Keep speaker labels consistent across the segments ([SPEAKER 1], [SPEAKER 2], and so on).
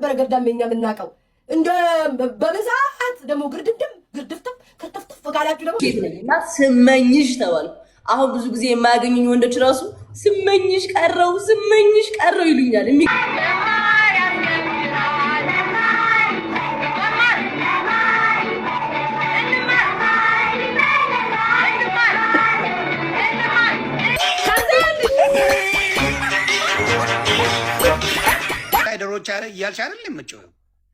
[SPEAKER 1] ነበር ገዳሜኛ ምናቀው እንደ በብዛት ደሞ ግርድፍትም ከተፍተፍ ጋላችሁ ደሞ
[SPEAKER 2] እና ስመኝሽ ተባለ። አሁን ብዙ ጊዜ የማያገኙኝ ወንዶች ራሱ ስመኝሽ ቀረው ይሉኛል።
[SPEAKER 3] ኢንሳይደሮች አረ እያልሽ አይደል የምትጮኸው?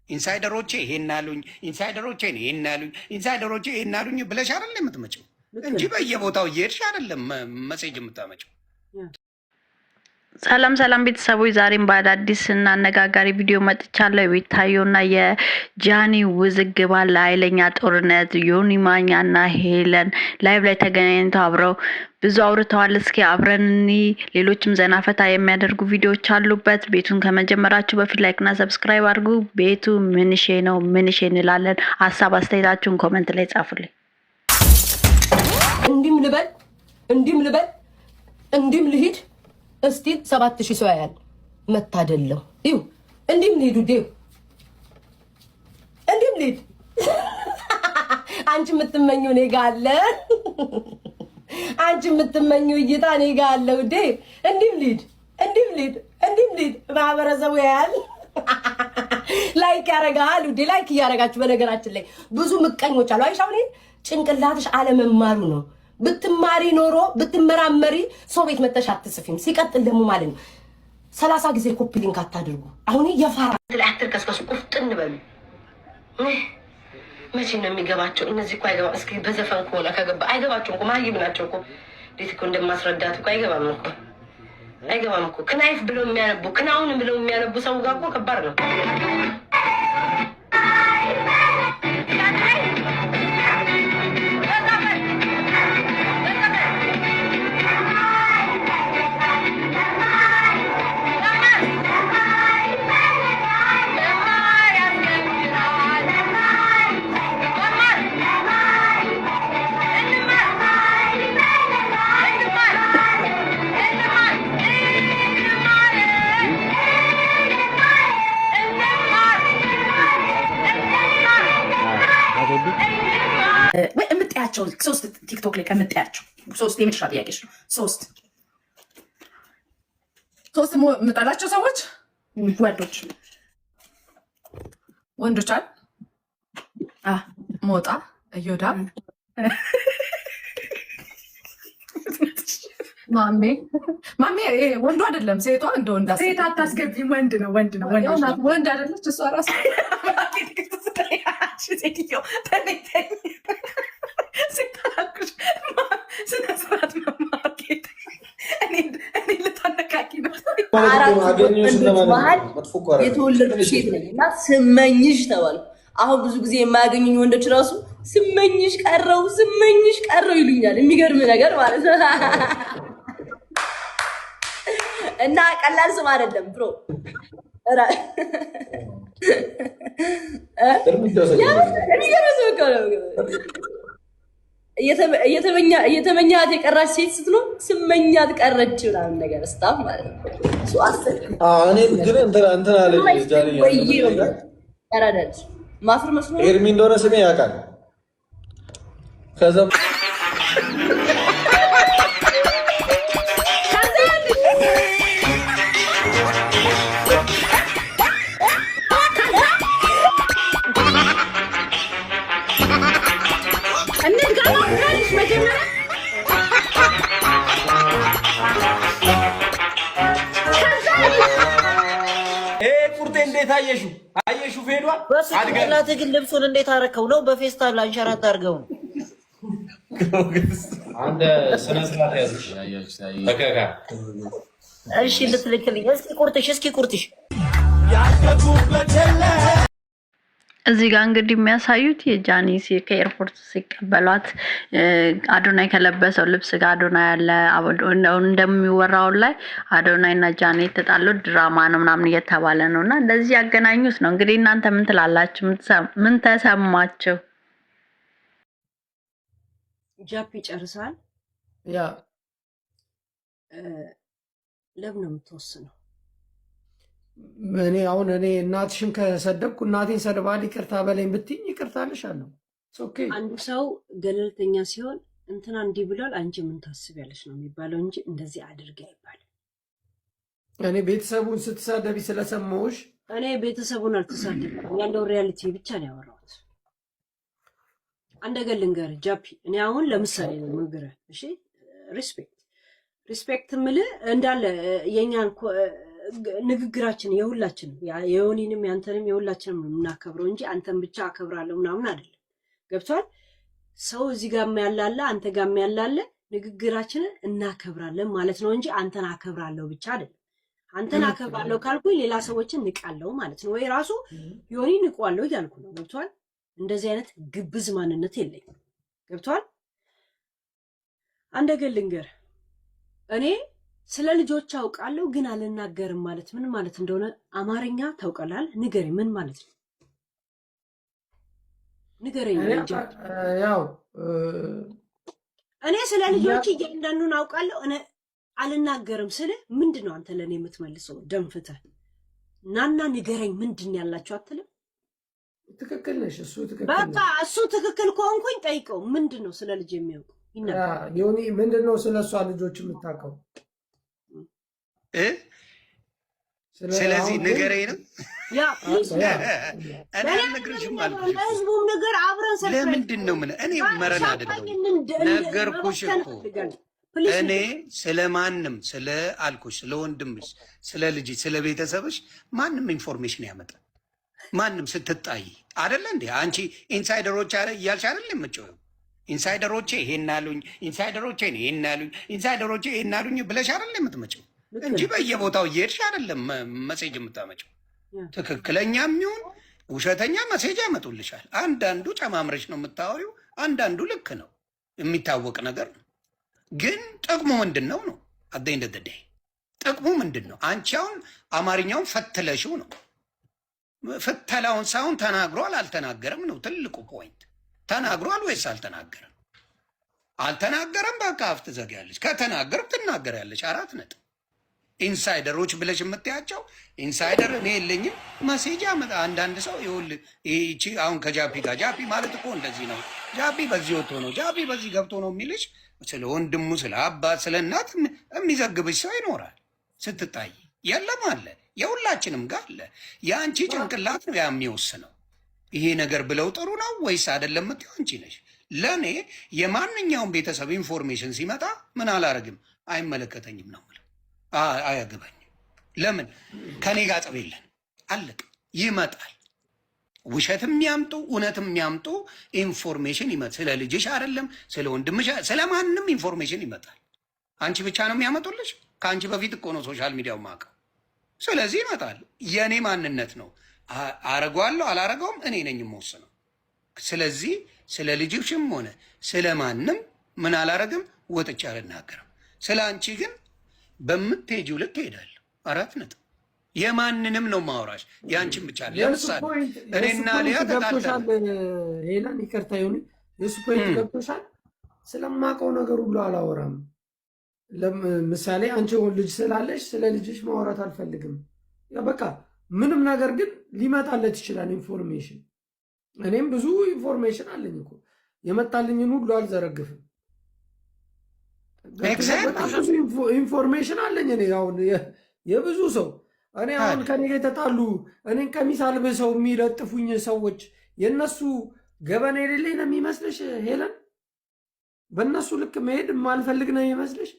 [SPEAKER 3] ኢንሳይደሮቼ ይሄን አሉኝ፣ ኢንሳይደሮቼ ይሄን አሉኝ፣ ኢንሳይደሮቼ ይሄን አሉኝ ብለሽ አይደል የምትመጪው እንጂ በየቦታው እየሄድሽ አይደለም መሴጅ የምታመጪው።
[SPEAKER 4] ሰላም ቤተሰቦች፣ ዛሬም በአዳዲስ እና አነጋጋሪ ቪዲዮ መጥቻለሁ። የቤታዮና የጃኒ ውዝግብ አለ፣ ኃይለኛ ጦርነት። ዮኒ ማኛና ሄለን ላይቭ ላይ ተገናኝተው አብረው ብዙ አውርተዋል። እስኪ አብረን ሌሎችም ዘና ፈታ የሚያደርጉ ቪዲዮዎች አሉበት። ቤቱን ከመጀመራችሁ በፊት ላይክ እና ሰብስክራይብ አድርጉ። ቤቱ ምንሼ ነው ምንሼ እንላለን። ሀሳብ አስተያየታችሁን ኮሜንት ላይ ጻፉልኝ።
[SPEAKER 1] እንዲም ልበል እንዲም ልሂድ እስቲ 7000 ሰው ያያል መታደለው ይው እንዲም ልሂዱ ዴው እንዲም ልሂድ አንቺ የምትመኘው እኔ ጋር አለ አንቺ የምትመኘው እይታ እኔ ጋር አለ ውዴ እንዲም ልሂድ ማህበረሰቡ ያያል ላይክ ያረጋል ውዴ ላይክ ያረጋችሁ በነገራችን ላይ ብዙ ምቀኞች አሉ አይሻው እኔ ጭንቅላትሽ አለመማሩ ነው ብትማሪ ኖሮ ብትመራመሪ ሰው ቤት መተሽ አትጽፊም ሲቀጥል ደግሞ ማለት ነው 30 ጊዜ ኮፒ ሊንክ አታድርጉ አሁን የፋራ ለአክተር ከስከሱ ቁፍጥን በሉ መቼ ነው የሚገባቸው እነዚህ እኮ አይገባ እስኪ በዘፈን ከሆነ ከገባ አይገባቸውም እኮ ማይብ ናቸው እኮ እንዴት እኮ እንደማስረዳት እኮ አይገባም እኮ ክናይፍ ብለው የሚያነቡ ክናውን ብለው የሚያነቡ ሰው ጋር እኮ ከባድ ነው
[SPEAKER 5] ወይ እምትያቸው ሶስት ቲክቶክ ላይ ከምትያቸው ሶስት የመጨረሻ ጥያቄሽ ነው። ሶስት የምጠላቸው ሰዎች ወንዶች አል ሞጣ እዮዳ ማሜ ወንዱ አይደለም ሴቷ እንደ ወንድ ሴት አታስገቢም። ወንድ ነው ወንድ አይደለች እሷ ራሱ ሴትዮ ተነተኝ ሲታላኩሽ ስነስርዓት መማርኬት እኔ ልታነካኪ ነው።
[SPEAKER 2] መሀል የተወለድኩ ሴት ነኝ እና ስመኝሽ ተባልኩ። አሁን ብዙ ጊዜ የማያገኙኝ ወንዶች ራሱ ስመኝሽ ቀረው ይሉኛል። የሚገርም ነገር ማለት ነው። እና ቀላል ስም አይደለም ብሮ እየተመኛት የቀራች ሴት ስትኖር ስመኛት ቀረች ምናምን ነገር ስታፍ ማለት ነው። ቀረደች ማፍር መስሎ
[SPEAKER 6] ኤርሚ እንደሆነ ስሜ ያውቃል። ከዛ
[SPEAKER 7] እንዴት አየሹ ፌዷ
[SPEAKER 8] አድገናት ግን ልብሱን እንዴት አረከው ነው በፌስታል አንሸራት አድርገው ነው
[SPEAKER 7] አንተ ስነ ስርዓት ያዝሽ ተከካ
[SPEAKER 8] እሺ ልትልክልኝ እስኪ ቁርጥሽ
[SPEAKER 4] እዚህ ጋር እንግዲህ የሚያሳዩት የጃኒ ከኤርፖርት ሲቀበሏት አዶናይ ከለበሰው ልብስ ጋር አዶናይ ያለ እንደሚወራው ላይ አዶናይ እና ጃኒ የተጣሉት ድራማ ነው ምናምን እየተባለ ነውና እንደዚህ ያገናኙት ነው። እንግዲህ እናንተ ምን ትላላችሁ? ምን ተሰማችሁ?
[SPEAKER 9] ጃፒ ጨርሳል።
[SPEAKER 1] ያ
[SPEAKER 9] ለምን ነው የምትወስነው?
[SPEAKER 10] እኔ አሁን እናትሽን ከሰደብኩ እናቴን ሰድባል ይቅርታ በለኝ ብትይኝ ይቅርታ እልሻለሁ። ኦኬ
[SPEAKER 9] አንዱ ሰው ገለልተኛ ሲሆን እንትና እንዲህ ብሏል አንቺ ምን ታስቢያለሽ ነው የሚባለው እንጂ እንደዚህ አድርጊ አይባልም።
[SPEAKER 10] እኔ ቤተሰቡን ስትሳደቢ ስለሰማሁሽ
[SPEAKER 9] እኔ ቤተሰቡን አልተሳደብኩም፣ ያለው ሪያሊቲ ብቻ ነው ያወራሁት። አንድ ነገር ልንገርህ ጃፒ፣ እኔ አሁን ለምሳሌ ነው የምነግርህ። እሺ ሪስፔክት ምልህ እንዳለ የኛን ንግግራችን የሁላችንም የዮኒንም ያንተንም የሁላችንም ነው የምናከብረው እንጂ አንተን ብቻ አከብራለሁ ምናምን አይደለም። ገብቷል? ሰው እዚህ ጋር ያላለ አንተ ጋር ያላለ ንግግራችንን እናከብራለን ማለት ነው እንጂ አንተን አከብራለሁ ብቻ አይደለም። አንተን አከብራለሁ ካልኩኝ ሌላ ሰዎችን ንቃለሁ ማለት ነው፣ ወይ ራሱ ዮኒ ንቋለሁ እያልኩ ነው። ገብቷል? እንደዚህ አይነት ግብዝ ማንነት የለኝም። ገብቷል? አንድ ነገር ልንገርህ፣ እኔ ስለ ልጆች አውቃለሁ ግን አልናገርም ማለት ምን ማለት እንደሆነ አማርኛ ታውቃለህ? ንገረኝ፣ ምን ማለት ነው? ንገረኝ።
[SPEAKER 10] ያው
[SPEAKER 9] እኔ ስለ ልጆች እያንዳንዱን አውቃለሁ እኔ አልናገርም ስለ ምንድን ነው አንተ ለኔ የምትመልሰው? ደንፍተህ ናና ንገረኝ ምንድን ያላችሁ አትልም?
[SPEAKER 10] ትክክል ነሽ። እሱ ትክክል
[SPEAKER 9] በቃ እሱ ትክክል ከሆንኩኝ ጠይቀው። ምንድን ነው ስለ ልጅ የሚያውቀው?
[SPEAKER 10] ዮኒ ምንድን ነው ስለ እሷ ልጆች የምታውቀው?
[SPEAKER 3] ስለዚህ ንገረኝ ነው
[SPEAKER 9] ያ
[SPEAKER 3] እኔ አልነግርሽም አልኩሽ።
[SPEAKER 9] ለህዝቡም ነገር አብረን ሰርተን
[SPEAKER 3] ለምንድን ነው ምን እኔ መረን አይደለም ነገርኩሽ እኮ እኔ ስለማንም ስለ አልኩሽ ስለ ወንድምሽ ስለ ልጅ ስለ ቤተሰብሽ ማንም ኢንፎርሜሽን ያመጣ ማንም ስትጣይ አይደለ እንዴ አንቺ ኢንሳይደሮች አረ እያልሽ አይደል የምትጮው ኢንሳይደሮቼ ይሄን አሉኝ ኢንሳይደሮቼ ይሄን አሉኝ ኢንሳይደሮቼ ይሄን አሉኝ ብለሽ አይደል የምትመጪው እንጂ በየቦታው እየሄድሽ አይደለም መሴጅ የምታመጪው። ትክክለኛም ይሁን ውሸተኛ መሴጅ ያመጡልሻል። አንዳንዱ ጨማምረሽ ነው የምታወሪው፣ አንዳንዱ ልክ ነው የሚታወቅ ነገር ነው። ግን ጥቅሙ ምንድን ነው ነው አደይ እንደደደ ጥቅሙ ምንድን ነው? አንቺ አሁን አማርኛውን ፈትለሽው ነው። ፍተላውን ሳይሆን ተናግሯል አልተናገረም ነው ትልቁ ፖይንት። ተናግሯል ወይስ አልተናገረም? አልተናገረም በቃ አፍ ትዘጊያለሽ። ከተናገርም ትናገሪያለሽ። 4 ነጥብ። ኢንሳይደሮች ብለሽ የምትያቸው ኢንሳይደር እኔ የለኝም መሴጅ ያመጣ አንዳንድ ሰው ይኸውልህ ይቺ አሁን ከጃፒ ጋር ጃፒ ማለት እኮ እንደዚህ ነው ጃፒ በዚህ ወጥቶ ነው ጃፒ በዚህ ገብቶ ነው የሚልሽ ስለ ወንድሙ ስለ አባት ስለ እናት የሚዘግብሽ ሰው ይኖራል። ስትታይ የለም አለ የሁላችንም ጋር አለ። የአንቺ ጭንቅላት ነው የሚወስነው ይሄ ነገር ብለው ጥሩ ነው ወይስ አይደለም የምትይው አንቺ ነሽ። ለእኔ የማንኛውም ቤተሰብ ኢንፎርሜሽን ሲመጣ ምን አላረግም አይመለከተኝም ነው የምለው። አያገባኝም። ለምን ከኔ ጋር ጠብ የለን አለቅ ይመጣል። ውሸትም ያምጡ እውነትም ያምጡ ኢንፎርሜሽን ይመጣል። ስለ ልጅሽ አይደለም ስለ ወንድምሽ ስለ ማንም ኢንፎርሜሽን ይመጣል። አንቺ ብቻ ነው የሚያመጡልሽ። ከአንቺ በፊት እኮ ነው ሶሻል ሚዲያው ማቀው። ስለዚህ ይመጣል። የእኔ ማንነት ነው። አረገዋለሁ አላረገውም እኔ ነኝ የምወስነው። ስለዚህ ስለ ልጅሽም ሆነ ስለ ማንም ምን አላረግም ወጥቼ አልናገርም። ስለ አንቺ ግን በምትሄጂው ልክ እሄዳለሁ። 4 ነጥብ። የማንንም ነው ማውራሽ የአንቺን ብቻ። ለምሳሌ እኔና ሊያ ተጣልተናል።
[SPEAKER 10] ሄለን ይቅርታ ይሁን የሱ ፖይንት ገብቶሻል። ስለማውቀው ነገር ሁሉ አላወራም። ለምሳሌ አንቺ ልጅ ስላለሽ ስለ ልጅሽ ማውራት አልፈልግም። በቃ ምንም ነገር ግን ሊመጣለት ይችላል ኢንፎርሜሽን። እኔም ብዙ ኢንፎርሜሽን አለኝ እኮ የመጣልኝን ሁሉ አልዘረግፍም። ብዙ ኢንፎርሜሽን አለኝ እኔ አሁን የብዙ ሰው እኔ አሁን ከኔ ጋር የተጣሉ እኔን ቀሚስ አልብሰው የሚለጥፉኝ ሰዎች የእነሱ ገበና የሌለኝ ነው የሚመስልሽ ሄለን? በእነሱ ልክ መሄድ የማልፈልግ ነው የሚመስልሽ?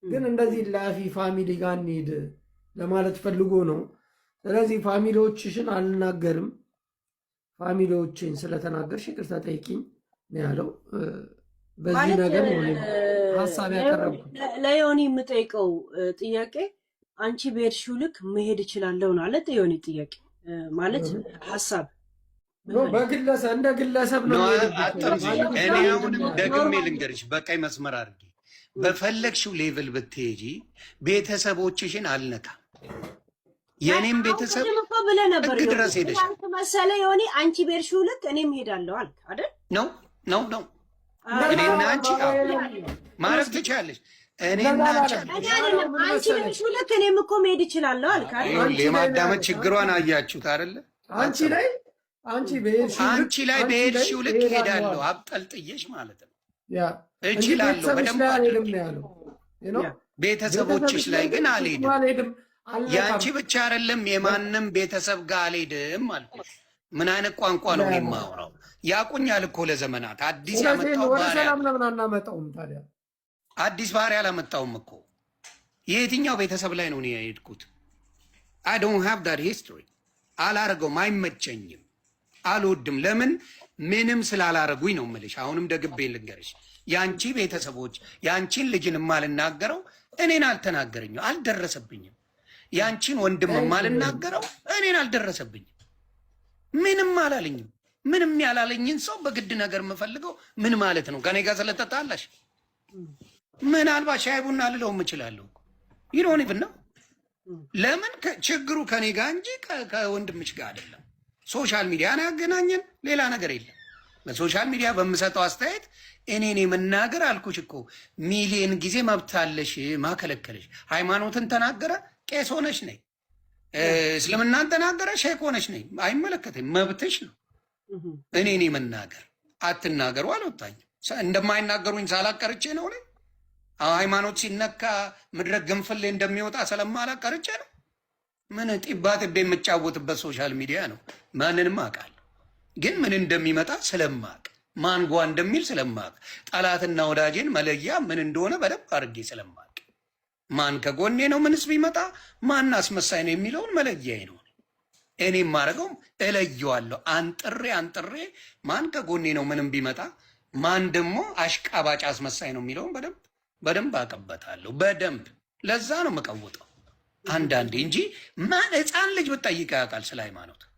[SPEAKER 10] ግን እንደዚህ ላፊ ፋሚሊ ጋር እንሂድ ለማለት ፈልጎ ነው። ስለዚህ ፋሚሊዎችሽን አልናገርም። ፋሚሊዎችን ስለተናገርሽ ይቅርታ ጠይቂኝ ነው ያለው። በዚህ ነገር ሀሳብ ያቀረብኩ
[SPEAKER 9] ለዮኒ የምጠይቀው ጥያቄ አንቺ በሄድሽው ልክ መሄድ እችላለሁ ነው አለ ዮኒ። ጥያቄ ማለት ሀሳብ
[SPEAKER 10] በግለሰብ እንደ ግለሰብ ነው።
[SPEAKER 3] እኔ አሁንም ደግሜ ልንገርሽ በቀይ መስመር አድርጌ በፈለግሽው ሌቭል ብትሄጂ ቤተሰቦችሽን አልነካም። የኔም ቤተሰብ
[SPEAKER 9] ብለህ ነበር
[SPEAKER 3] ህግ ድረስ ሄደሽ
[SPEAKER 9] መሰለ ዮኒ። አንቺ በሄድሽው ልክ እኔም ሄዳለሁ አልክ አይደል?
[SPEAKER 3] ነው እኔና አንቺ ማረፍ ትችያለሽ። እኔና
[SPEAKER 9] አንቺ ነሽ ሁለት እኔም እኮ መሄድ እችላለሁ አልካ።
[SPEAKER 3] የማዳመጥ ችግሯን አያችሁት አይደለ? አንቺ ላይ በሄድሽው ልክ እሄዳለሁ አብጠልጥዬሽ ማለት ነው። እችላለሁ በደንብ ቤተሰቦችሽ ላይ ግን አልሄድም። የአንቺ ብቻ አይደለም የማንም ቤተሰብ ጋር አልሄድም አልኩሽ። ምን አይነት ቋንቋ ነው የማወራው? ያቁኛል እኮ ለዘመናት አዲስ ያመጣው አዲስ ባህሪ አላመጣውም እኮ። የየትኛው ቤተሰብ ላይ ነው እኔ የሄድኩት? አይ ዶንት ሃቭ ዳት ሂስትሪ። አላረገውም፣ አይመቸኝም፣ አልወድም። ለምን? ምንም ስላላረጉኝ ነው የምልሽ። አሁንም ደግቤ ልንገርሽ፣ የአንቺ ቤተሰቦች የአንቺን ልጅን የማልናገረው እኔን አልተናገረኝም፣ አልደረሰብኝም። የአንቺን ወንድም የማልናገረው እኔን አልደረሰብኝም፣ ምንም አላለኝም። ምንም ያላለኝን ሰው በግድ ነገር የምፈልገው ምን ማለት ነው? ከኔ ጋር ስለተጣላሽ ምናልባት ሻይ ቡና ልለውም እችላለሁ። ይሮን ይብና ለምን ችግሩ ከኔ ጋር እንጂ ከወንድምሽ ጋር አይደለም። ሶሻል ሚዲያ ነው ያገናኘን፣ ሌላ ነገር የለም። በሶሻል ሚዲያ በምሰጠው አስተያየት እኔን የመናገር አልኩሽ እኮ ሚሊየን ጊዜ መብት አለሽ። ማከለከለሽ? ሃይማኖትን ተናገረ ቄስ ሆነሽ ነኝ፣ እስልምናን ተናገረ ሼክ ሆነሽ ነኝ፣ አይመለከተኝ፣ መብትሽ ነው። እኔን የመናገር አትናገሩ አልወጣኝም። እንደማይናገሩኝ ሳላቀርቼ ነው እኔ ሃይማኖት ሲነካ ምድረ ግንፍሌ እንደሚወጣ ስለማላቀርቼ ነው። ምን ጢባ ጥቤ የምጫወትበት ሶሻል ሚዲያ ነው። ማንንም አውቃለሁ፣ ግን ምን እንደሚመጣ ስለማቅ፣ ማን ጓ እንደሚል ስለማቅ፣ ጠላትና ወዳጄን መለያ ምን እንደሆነ በደንብ አድርጌ ስለማቅ፣ ማን ከጎኔ ነው ምንስ ቢመጣ ማን አስመሳይ ነው የሚለውን መለያዬ ነው። እኔ የማደርገው እለየዋለሁ። አንጥሬ ማን ከጎኔ ነው ምንም ቢመጣ ማን ደግሞ አሽቃባጭ አስመሳይ ነው የሚለውን በደንብ አቀበታለሁ። በደንብ ለዛ ነው የምቀውጠው አንዳንዴ እንጂ ማን ሕፃን ልጅ ብትጠይቅ ያውቃል ስለ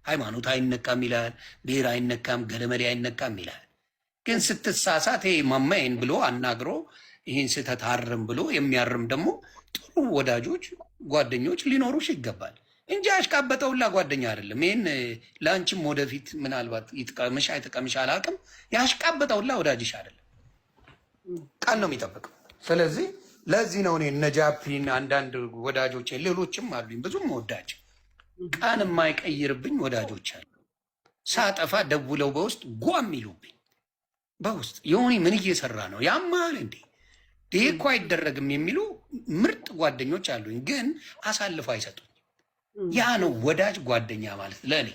[SPEAKER 3] ሃይማኖት አይነካም ይላል፣ ብሔር አይነካም፣ ገለመሌ አይነካም ይላል። ግን ስትሳሳት ይሄ ማማዬን ብሎ አናግሮ ይህን ስህተት አርም ብሎ የሚያርም ደግሞ ጥሩ ወዳጆች ጓደኞች ሊኖሩሽ ይገባል እንጂ አሽቃበጠውላ ጓደኛ አይደለም። ይህን ለአንቺም ወደፊት ምናልባት ይጥቀምሽ አይጥቀምሽ አላውቅም። ያሽቃበጠውላ ወዳጅሽ አይደለም፣ ቃል ነው የሚጠብቀው። ስለዚህ ለዚህ ነው እኔ እነ ጃፒን አንዳንድ ወዳጆች ሌሎችም አሉኝ ብዙም ወዳጅ ቃን የማይቀይርብኝ ወዳጆች አሉ። ሳጠፋ ደውለው በውስጥ ጓም ይሉብኝ በውስጥ የሆነ ምን እየሰራ ነው ያማል እንዴ ይሄ እኮ አይደረግም የሚሉ ምርጥ ጓደኞች አሉኝ፣ ግን አሳልፎ አይሰጡኝ። ያ ነው ወዳጅ ጓደኛ ማለት ለእኔ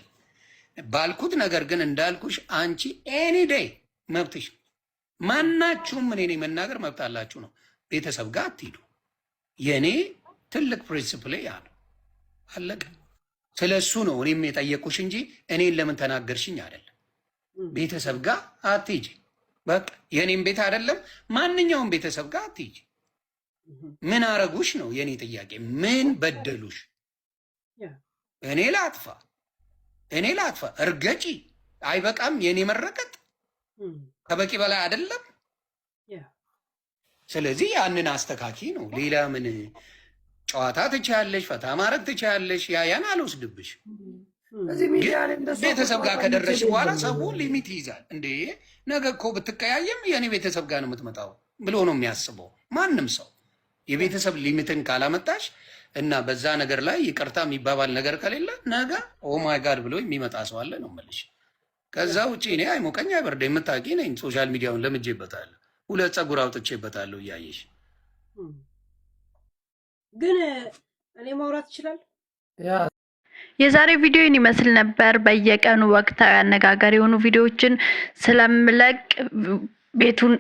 [SPEAKER 3] ባልኩት ነገር። ግን እንዳልኩሽ አንቺ ኤኒ ዴይ መብትሽ፣ ማናችሁም እኔ መናገር መብት አላችሁ ነው። ቤተሰብ ጋር አትሂዱ። የእኔ ትልቅ ፕሪንስፕል ያ ነው። አለቀ። ስለ እሱ ነው እኔም የጠየቁሽ እንጂ እኔን ለምን ተናገርሽኝ አይደለም። ቤተሰብ ጋር አትሂጂ። በቃ የእኔም ቤት አይደለም ማንኛውም ቤተሰብ ጋር አትሂጂ። ምን አረጉሽ ነው የእኔ ጥያቄ። ምን በደሉሽ? እኔ ላጥፋ እርገጪ አይበቃም? የእኔ መረቀጥ ከበቂ በላይ አይደለም? ስለዚህ ያንን አስተካኪ ነው። ሌላ ምን ጨዋታ ትችያለሽ፣ ፈታ ማድረግ ትችያለሽ። ያን አልወስድብሽ። ቤተሰብ ጋር ከደረሽ በኋላ ሰው ሊሚት ይይዛል። እንዴ ነገ እኮ ብትቀያየም የእኔ ቤተሰብ ጋር ነው የምትመጣው ብሎ ነው የሚያስበው ማንም ሰው። የቤተሰብ ሊሚትን ካላመጣሽ እና በዛ ነገር ላይ ይቅርታ የሚባባል ነገር ከሌለ ነገ ኦማይ ጋድ ብሎ የሚመጣ ሰው አለ ነው የምልሽ። ከዛ ውጭ እኔ አይሞቀኝ አይበርደ የምታውቂ ነኝ። ሶሻል ሚዲያውን ለምጄበታለሁ፣ 2 ፀጉር አውጥቼበታለሁ እያየሽ።
[SPEAKER 9] ግን እኔ ማውራት ይችላል።
[SPEAKER 4] የዛሬ ቪዲዮ ይመስል ነበር። በየቀኑ ወቅታዊ አነጋጋሪ የሆኑ ቪዲዮዎችን ስለምለቅ ቤቱን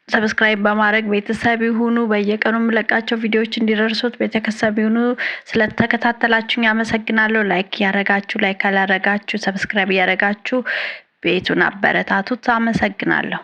[SPEAKER 4] ሰብስክራይብ በማድረግ ቤተሰብ ይሁኑ። በየቀኑ የምለቃቸው ቪዲዮዎች እንዲደርሱት ቤተሰብ ይሁኑ። ስለተከታተላችሁኝ አመሰግናለሁ። ላይክ ያረጋችሁ፣ ላይክ አላረጋችሁ ሰብስክራይብ ያረጋችሁ ቤቱን አበረታቱት። አመሰግናለሁ።